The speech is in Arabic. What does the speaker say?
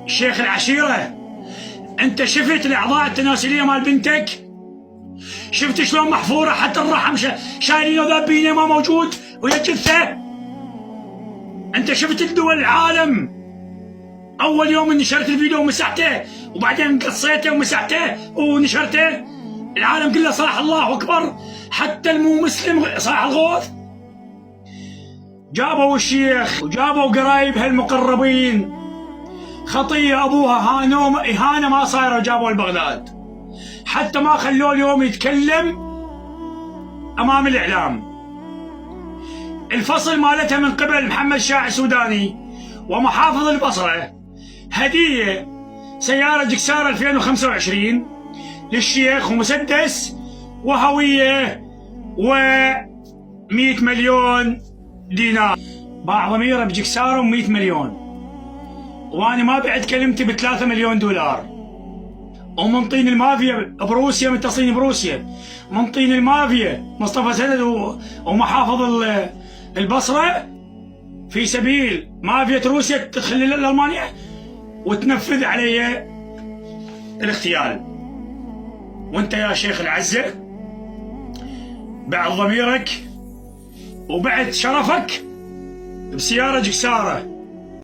شيخ العشيرة، انت شفت الاعضاء التناسلية مال بنتك؟ شفت شلون محفورة حتى الرحم شايلينه ذابينه ما موجود وهي جثة؟ انت شفت الدول العالم اول يوم نشرت الفيديو ومسحته وبعدين قصيته ومسحته ونشرته؟ العالم كله صاح الله اكبر، حتى المو مسلم صاح الغوث. جابوا الشيخ وجابوا قرايبها المقربين، خطيه ابوها اهانه ما صايره، وجابوا لبغداد حتى ما خلوه اليوم يتكلم امام الاعلام. الفصل مالتها من قبل محمد شاع سوداني ومحافظ البصره هديه سياره جكسار 2025 للشيخ ومسدس وهويه و100 مليون دينار. باع ضميره بجكساره و100 مليون، وانا ما بعت كلمتي ب3 مليون دولار. ومن طين المافيا بروسيا، متصلين بروسيا من طين المافيا مصطفى سند ومحافظ البصره في سبيل مافيا روسيا تدخل لألمانيا وتنفذ علي الاغتيال. وانت يا شيخ العزة بعت ضميرك وبعت شرفك بسيارة جكسارة